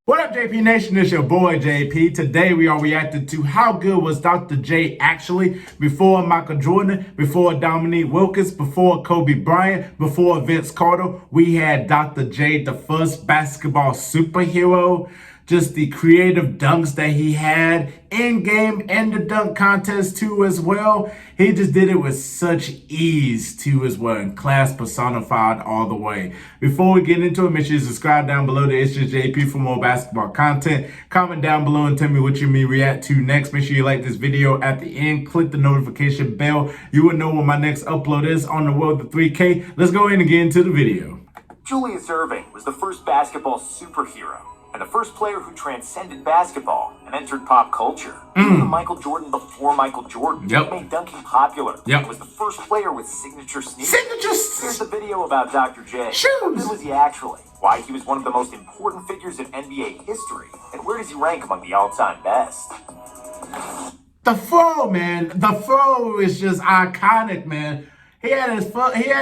What up, JP Nation? It's your boy JP. Today we are reacting to how good was Dr. J actually before Michael Jordan, before Dominique Wilkins, before Kobe Bryant, before Vince Carter. We had Dr. J, the first basketball superhero. Just the creative dunks that he had in game and the dunk contest too as well. He just did it with such ease too as well, and class personified all the way. Before we get into it, make sure you subscribe down below to ItzJustJP for more basketball content. Comment down below and tell me what you may react to next. Make sure you like this video at the end. Click the notification bell. You will know when my next upload is on the road to 3K. Let's go in and get into the video. Julius Erving was the first basketball superhero and the first player who transcended basketball and entered pop culture. Even Michael Jordan before Michael Jordan made dunking popular. And was the first player with signature sneakers. Here's the video about Dr. J. How good was he actually? Why he was one of the most important figures in NBA history? And where does he rank among the all-time best? The throw, man. The throw is just iconic, man. He had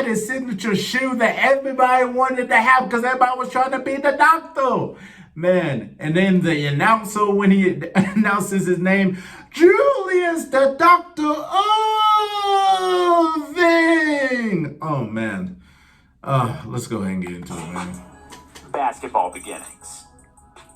his signature shoe that everybody wanted to have because everybody was trying to be the doctor. Man, and then the announcer, when he announces his name, Julius the Dr. Erving. Oh, man. Let's go ahead and get into it, man. Basketball beginnings.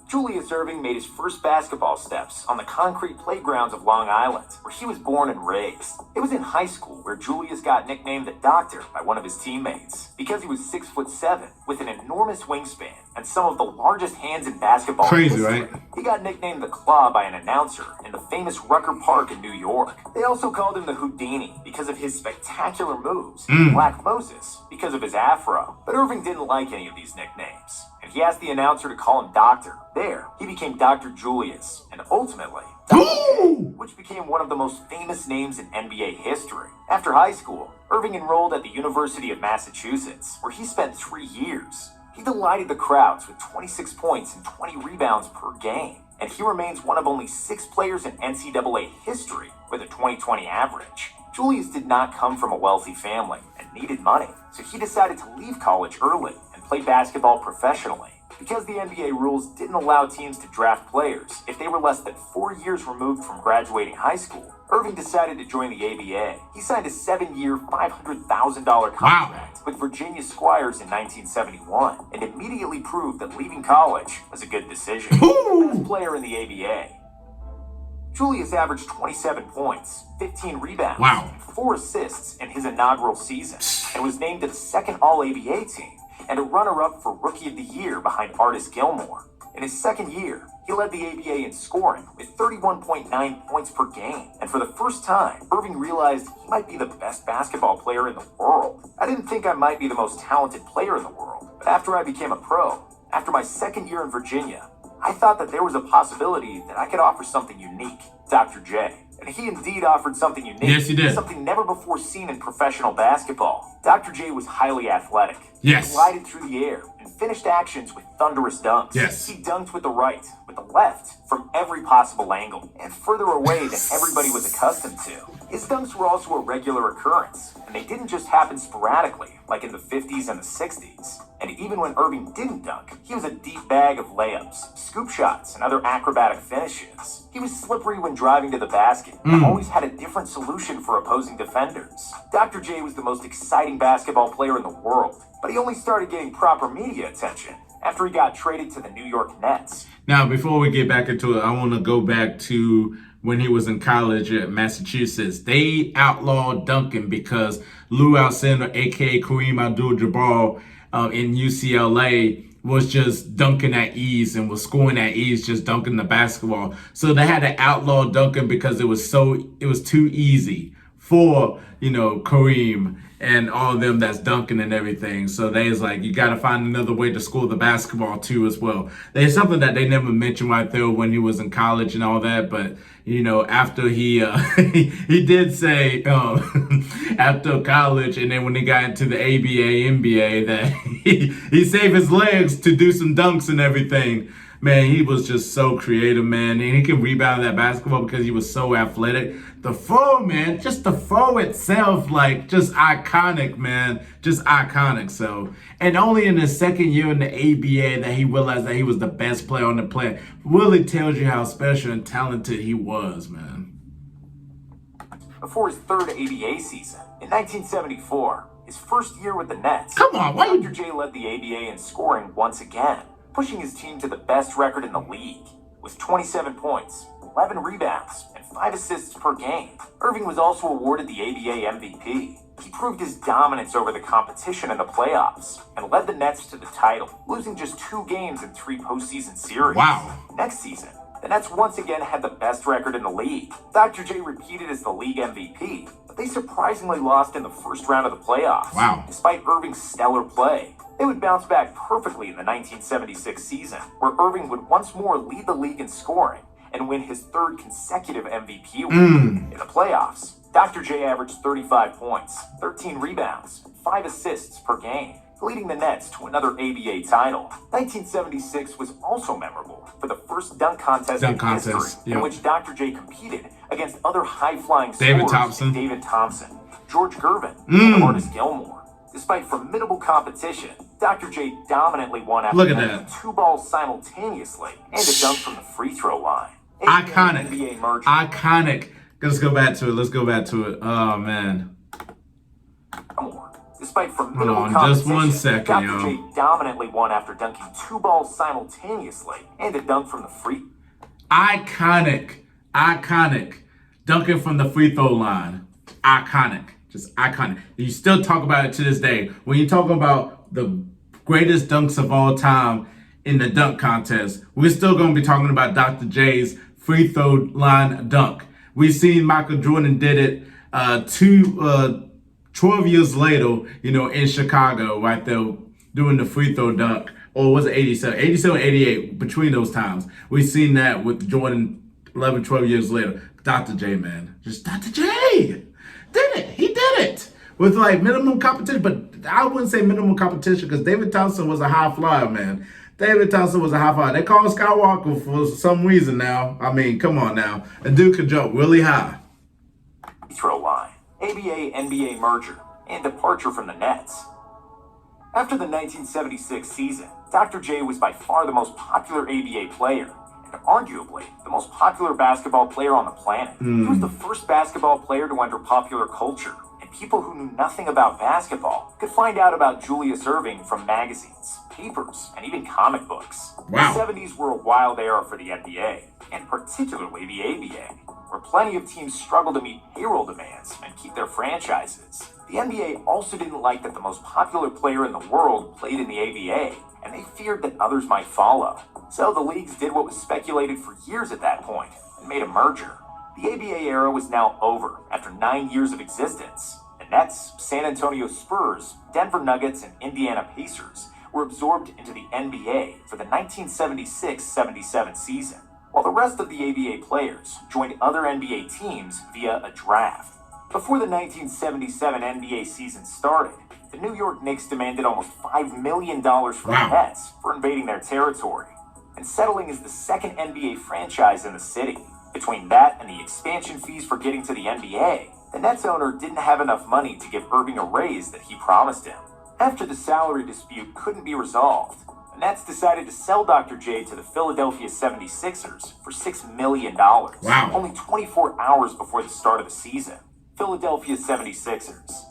Julius Erving made his first basketball steps on the concrete playgrounds of Long Island, where he was born and raised. It was in high school where Julius got nicknamed the Doctor by one of his teammates because he was 6'7" with an enormous wingspan and some of the largest hands in basketball Crazy, history. right? He got nicknamed the Claw by an announcer in the famous Rucker Park in New York. They also called him the Houdini because of his spectacular moves, and Black Moses because of his afro. But Erving didn't like any of these nicknames, and he asked the announcer to call him Doctor. There, he became Dr. Julius, and ultimately, Dr. J, which became one of the most famous names in NBA history. After high school, Erving enrolled at the University of Massachusetts, where he spent 3 years. He delighted the crowds with 26 points and 20 rebounds per game, and he remains one of only 6 players in NCAA history with a 20-20 average. Julius did not come from a wealthy family and needed money, so he decided to leave college early and play basketball professionally. Because the NBA rules didn't allow teams to draft players if they were less than 4 years removed from graduating high school, Erving decided to join the ABA. He signed a 7-year, $500,000 contract with Virginia Squires in 1971 and immediately proved that leaving college was a good decision. Best player in the ABA. Julius averaged 27 points, 15 rebounds, and 4 assists in his inaugural season, and was named to the second All-ABA team and a runner-up for Rookie of the Year behind Artis Gilmore. In his second year, he led the ABA in scoring with 31.9 points per game, and for the first time, Erving realized he might be the best basketball player in the world. I didn't think I might be the most talented player in the world, but after I became a pro, after my second year in Virginia, I thought that there was a possibility that I could offer something unique, Dr. J. And he indeed offered something unique. Yes, he did. Something never before seen in professional basketball. Dr. J was highly athletic. Yes. He glided through the air and finished actions with thunderous dunks. Yes. He dunked with the right, with the left, from every possible angle, and further away than everybody was accustomed to. His dunks were also a regular occurrence, and they didn't just happen sporadically, like in the 50s and the 60s. And even when Erving didn't dunk, he was a deep bag of layups, scoop shots, and other acrobatic finishes. He was slippery when driving to the basket, and always had a different solution for opposing defenders. Dr. J was the most exciting basketball player in the world, but he only started getting proper media attention after he got traded to the New York Nets. Now, before we get back into it, I want to go back to when he was in college at Massachusetts. They outlawed dunking because Lou Alcindor, a.k.a. Kareem Abdul-Jabbar, in UCLA, was just dunking at ease and was scoring at ease, just dunking the basketball. So they had to outlaw dunking because it was too easy for, Kareem and all of them that's dunking and everything. So they was like, you got to find another way to score the basketball too as well. There's something that they never mentioned right there when he was in college and all that. But, after he he did say after college and then when he got into the ABA, NBA, that he saved his legs to do some dunks and everything. Man, he was just so creative, man. And he can rebound that basketball because he was so athletic. The throw, man, just the throw itself, like, just iconic, man. Just iconic. So, and only in his second year in the ABA that he realized that he was the best player on the planet. Really tells you how special and talented he was, man. Before his third ABA season, in 1974, his first year with the Nets, Come on, why Dr. J led the ABA in scoring once again, pushing his team to the best record in the league, with 27 points, 11 rebounds, and 5 assists per game. Erving was also awarded the ABA MVP. He proved his dominance over the competition in the playoffs, and led the Nets to the title, losing just 2 games in 3 postseason series. Wow. Next season, the Nets once again had the best record in the league. Dr. J repeated as the league MVP, but they surprisingly lost in the first round of the playoffs. Wow. Despite Erving's stellar play, they would bounce back perfectly in the 1976 season, where Erving would once more lead the league in scoring and win his 3rd consecutive MVP award. In the playoffs, Dr. J averaged 35 points, 13 rebounds, and 5 assists per game, leading the Nets to another ABA title. 1976 was also memorable for the first dunk contest in history, in which Dr. J competed against other high-flying scorers like David Thompson, George Gervin, and Marcus Gilmore. Despite formidable competition, Dr. J dominantly won after dunking 2 balls simultaneously and a dunk from the free throw line. Iconic. NBA merger. Iconic. Let's go back to it. Let's go back to it. Oh, man. Despite formidable Hold on, competition, just one second, Dr. J dominantly won after dunking 2 balls simultaneously and a dunk from the free. Iconic. Iconic. Dunking from the free throw line. Iconic. Just iconic. You still talk about it to this day. When you talk about the greatest dunks of all time in the dunk contest, we're still going to be talking about Dr. J's free throw line dunk. We've seen Michael Jordan did it 12 years later, you know, in Chicago, right there, doing the free throw dunk. Or was it 87? 87, 88, between those times. We've seen that with Jordan 11, 12 years later. Dr. J, man. Just Dr. J did it. He did it. With like minimum competition, but I wouldn't say minimum competition because David Thompson was a high flyer, man. David Thompson was a high flyer. They call him Skywalker for some reason now. I mean, come on now. A dude could jump really high. Throw line, ABA-NBA merger, and departure from the Nets. After the 1976 season, Dr. J was by far the most popular ABA player, and arguably the most popular basketball player on the planet. He was the first basketball player to enter popular culture, and people who knew nothing about basketball could find out about Julius Erving from magazines, papers, and even comic books. Wow. The 70s were a wild era for the NBA, and particularly the ABA, where plenty of teams struggled to meet payroll demands and keep their franchises. The NBA also didn't like that the most popular player in the world played in the ABA, and they feared that others might follow. So the leagues did what was speculated for years at that point, and made a merger. The ABA era was now over after 9 years of existence. The Nets, San Antonio Spurs, Denver Nuggets, and Indiana Pacers were absorbed into the NBA for the 1976-77 season, while the rest of the ABA players joined other NBA teams via a draft. Before the 1977 NBA season started, the New York Knicks demanded almost $5 million from the Nets for invading their territory and settling as the second NBA franchise in the city. Between that and the expansion fees for getting to the NBA, the Nets owner didn't have enough money to give Erving a raise that he promised him. After the salary dispute couldn't be resolved, the Nets decided to sell Dr. J to the Philadelphia 76ers for $6 million, only 24 hours before the start of the season. Philadelphia 76ers.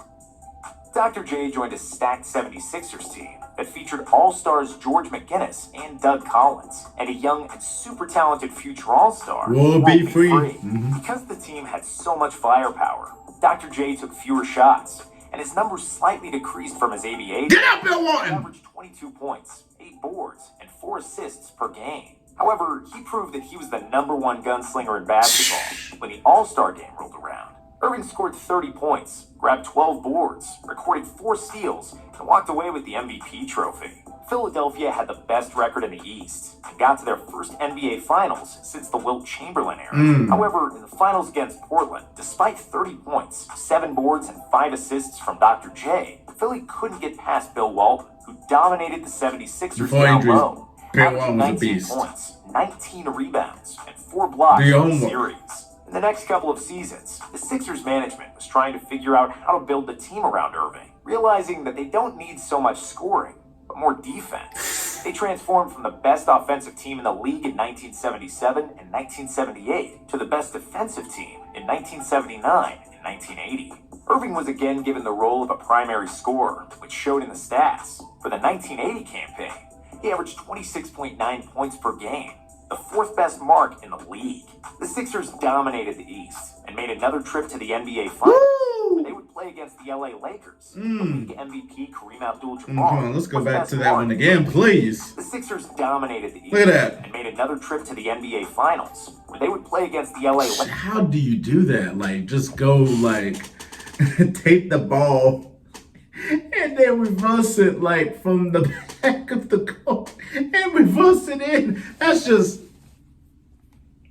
Dr. J joined a stacked 76ers team that featured all-stars George McGinnis and Doug Collins, and a young and super talented future all-star, Won't Be Free. Because the team had so much firepower, Dr. J took fewer shots, and his numbers slightly decreased from his ABA. Get up, Bill Walton! He averaged 22 points, 8 boards, and 4 assists per game. However, he proved that he was the #1 gunslinger in basketball when the All-Star game rolled around. Erving scored 30 points, grabbed 12 boards, recorded 4 steals, and walked away with the MVP trophy. Philadelphia had the best record in the East and got to their first NBA Finals since the Wilt Chamberlain era. However, in the finals against Portland, despite 30 points, 7 boards, and 5 assists from Dr. J, Philly couldn't get past Bill Walton, who dominated the 76ers down low. Bill averaging was a 19 beast. points, 19 rebounds, and 4 blocks Do your in the homework. series. In the next couple of seasons, the Sixers management was trying to figure out how to build the team around Erving, realizing that they don't need so much scoring, but more defense. They transformed from the best offensive team in the league in 1977 and 1978 to the best defensive team in 1979 and 1980. Erving was again given the role of a primary scorer, which showed in the stats. For the 1980 campaign, he averaged 26.9 points per game, the 4th best mark in the league. The Sixers dominated the East and made another trip to the NBA Finals. Where they would play against the LA Lakers. The league MVP Kareem Abdul-Jabbar. Come on, let's go was back best to that mark one in again, the league. please. The Sixers dominated the East Look at that. and made another trip to the NBA Finals, where they would play against the LA Lakers. How do you do that? Like, just go, like, take the ball and then reverse it, like, from the back of the court and reverse it in.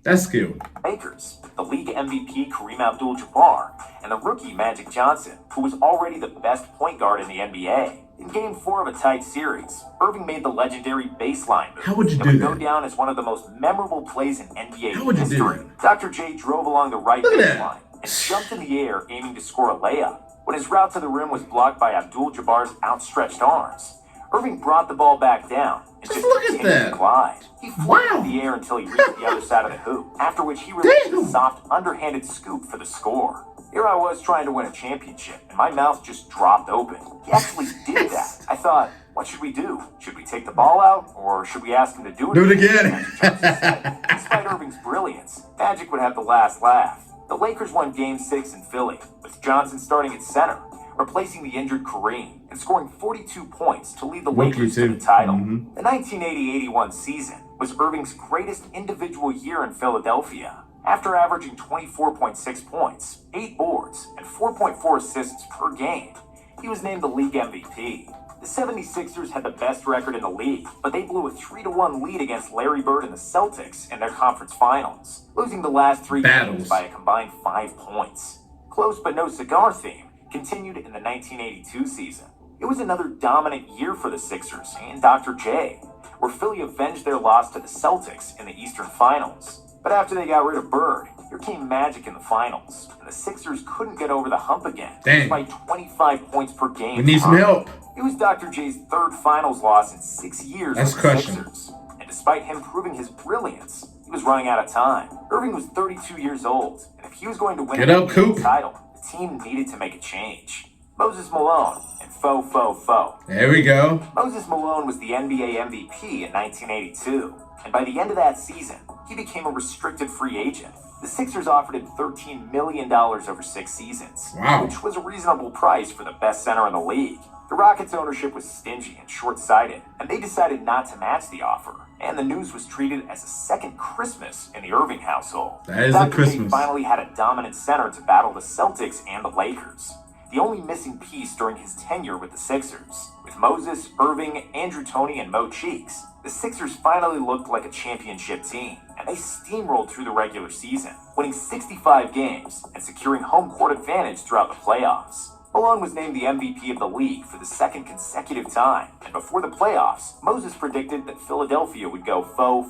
That's skill. Lakers, the league MVP Kareem Abdul-Jabbar, and the rookie Magic Johnson, who was already the best point guard in the NBA. In Game 4 of a tight series, Erving made the legendary baseline move. How would you that do would that? go down as one of the most memorable plays in NBA How would you do history. that? Dr. J drove along the right Look at baseline that. and jumped in the air, aiming to score a layup. When his route to the rim was blocked by Abdul-Jabbar's outstretched arms, Erving brought the ball back down and Just just look at continued that. to glide. He flew Wow. in the air until he reached the other side of the hoop, after which he released Damn. a soft, underhanded scoop for the score. Here I was trying to win a championship, and my mouth just dropped open. He actually did that. I thought, what should we do? Should we take the ball out, or should we ask him to do it Do it again. Magic Johnson said. Despite Erving's brilliance, Magic would have the last laugh. The Lakers won Game 6 in Philly, with Johnson starting at center, replacing the injured Kareem, and scoring 42 points to lead the Rookie Lakers to too. the title. Mhm. The 1980-81 season was Erving's greatest individual year in Philadelphia. After averaging 24.6 points, 8 boards, and 4.4 assists per game, he was named the league MVP. The 76ers had the best record in the league, but they blew a 3-1 lead against Larry Bird and the Celtics in their conference finals, losing the last 3 Battles. games by a combined 5 points. Close but no cigar theme continued in the 1982 season. It was another dominant year for the Sixers and Dr. J, where Philly avenged their loss to the Celtics in the Eastern Finals. But after they got rid of Bird, here came Magic in the finals, and the Sixers couldn't get over the hump again, Dang. despite 25 points per game. We need some help. It was Dr. J's 3rd finals loss in 6 years That's with the crushing. Sixers. And despite him proving his brilliance, he was running out of time. Erving was 32 years old, and if he was going to win Get an up, NBA Coop. title, the team needed to make a change. Moses Malone and Fo. There we go. Moses Malone was the NBA MVP in 1982, and by the end of that season, he became a restricted free agent. The Sixers offered him $13 million over 6 seasons, Wow. which was a reasonable price for the best center in the league. The Rockets' ownership was stingy and short-sighted, and they decided not to match the offer, and the news was treated as a second Christmas in the Erving household. That is a Dr. J Christmas. finally had a dominant center to battle the Celtics and the Lakers, the only missing piece during his tenure with the Sixers. With Moses, Erving, Andrew Toney, and Mo Cheeks, the Sixers finally looked like a championship team, and they steamrolled through the regular season, winning 65 games and securing home court advantage throughout the playoffs. Malone was named the MVP of the league for the 2nd consecutive time, and before the playoffs, Moses predicted that Philadelphia would go Fo,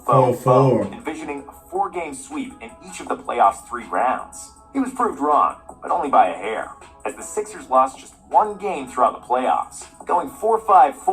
envisioning a 4-game sweep in each of the playoffs' 3 rounds. He was proved wrong, but only by a hair, as the Sixers lost just 1 game throughout the playoffs, going 4-5-4,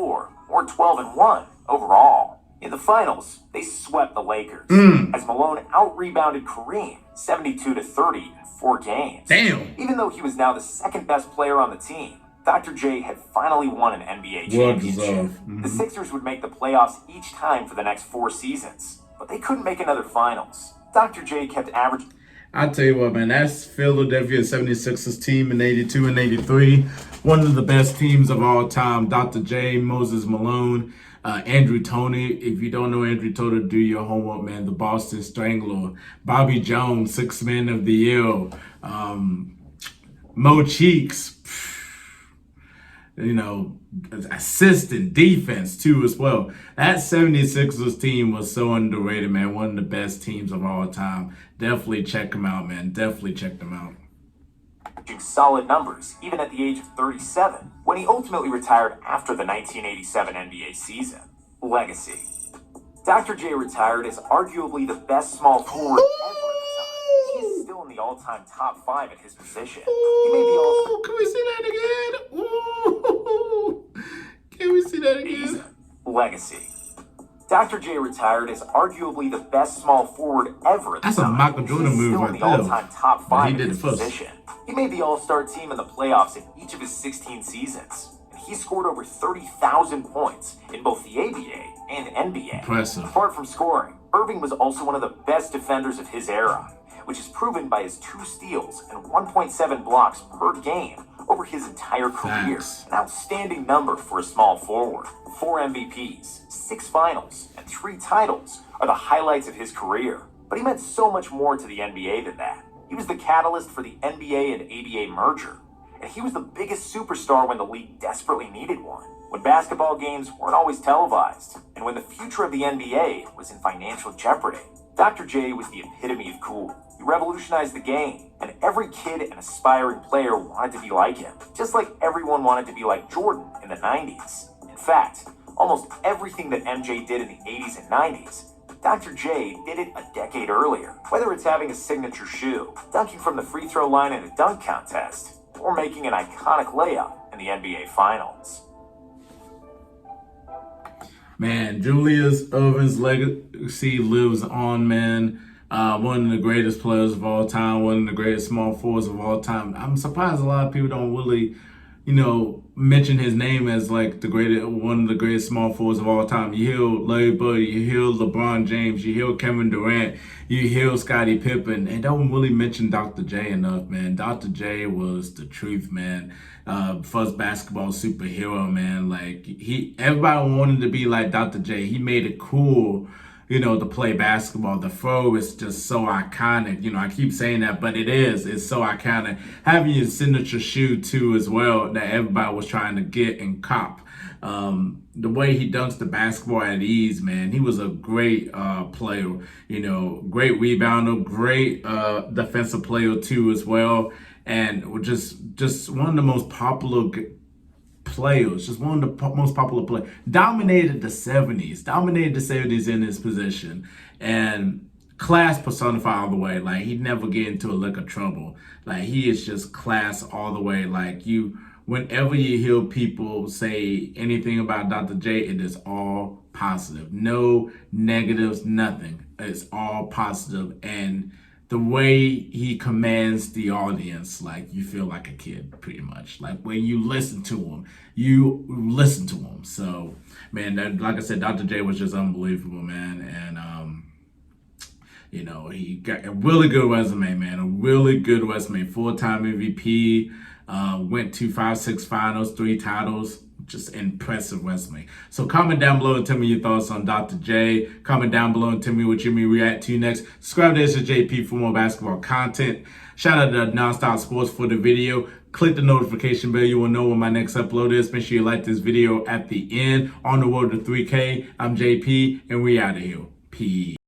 or 12-1 overall. In the finals, they swept the Lakers, as Malone out-rebounded Kareem 72-30 in 4 games. Damn. Even though he was now the 2nd best player on the team, Dr. J had finally won an NBA Well championship. deserved. The Sixers would make the playoffs each time for the next 4 seasons, but they couldn't make another finals. Dr. J kept averaging I tell you what, man, that's Philadelphia 76ers team in 82 and 83. One of the best teams of all time. Dr. J, Moses Malone, Andrew Toney. If you don't know Andrew Toney, do your homework, man. The Boston Strangler. Bobby Jones, 6th Man of the Year. Mo Cheeks. You know, assistant defense too as well. That 76ers team was so underrated, man. One of the best teams of all time. Definitely check them out, man. Definitely check them out. solid numbers, even at the age of 37, when he ultimately retired after the 1987 NBA season. Legacy. Dr. J retired as arguably the best small forward ever at the time. He is still in the all-time top 5 at his position. He made the All-Star. Can we see that again? Ooh. Can we see that again? Legacy. Dr. J retired as arguably the best small forward ever at the time. That's a Michael Jordan move Still right in the there. all-time top 5 He at did his it first. position. He made the All-Star team in the playoffs in each of his 16 seasons. And he scored over 30,000 points in both the ABA and NBA. Impressive. Apart from scoring, Erving was also one of the best defenders of his era, which is proven by his 2 steals and 1.7 blocks per game over his entire career. Facts. An outstanding number for a small forward. 4 MVPs, 6 finals, and 3 titles are the highlights of his career. But he meant so much more to the NBA than that. He was the catalyst for the NBA and ABA merger. And he was the biggest superstar when the league desperately needed one. When basketball games weren't always televised, and when the future of the NBA was in financial jeopardy. Dr. J was the epitome of cool. He revolutionized the game, and every kid and aspiring player wanted to be like him, just like everyone wanted to be like Jordan in the 90s. In fact, almost everything that MJ did in the 80s and 90s, Dr. J did it a decade earlier. Whether it's having a signature shoe, dunking from the free throw line in a dunk contest, or making an iconic layup in the NBA Finals. Man, Julius Erving's legacy lives on, man. One of the greatest players of all time, one of the greatest small forwards of all time. I'm surprised a lot of people don't really, mention his name as like one of the greatest small forwards of all time. You hear Larry Bird, you hear LeBron James, you hear Kevin Durant, you hear Scottie Pippen, and don't really mention Dr. J enough, man. Dr. J was the truth, man. First basketball superhero, man. Like everybody wanted to be like Dr. J. He made it cool, to play basketball. The throw is just so iconic. I keep saying that, but it's so iconic. Having your signature shoe too as well that everybody was trying to get and cop. The way he dunks the basketball at ease, man. He was a great player, great rebounder, great defensive player too as well. And just one of the most popular players, just one of the most popular players. Dominated the 70s in his position. And class personified all the way. Like, he'd never get into a lick of trouble. Like, he is just class all the way. Like, whenever you hear people say anything about Dr. J, it is all positive. No negatives, nothing. It's all positive. And the way he commands the audience, like, you feel like a kid, pretty much. Like, when you listen to him, So, man, like I said, Dr. J was just unbelievable, man. And, he got a really good resume, man. A really good resume. 4-time MVP, went to 5-6 finals, 3 titles. Just impressive resume. So comment down below and tell me your thoughts on Dr. J. Comment down below and tell me what you may react to next. Subscribe to ItzJustJP for more basketball content. Shout out to Nonstop Sports for the video. Click the notification bell. You will know when my next upload is. Make sure you like this video at the end. On the road to 3K. I'm JP, and we out of here. Peace.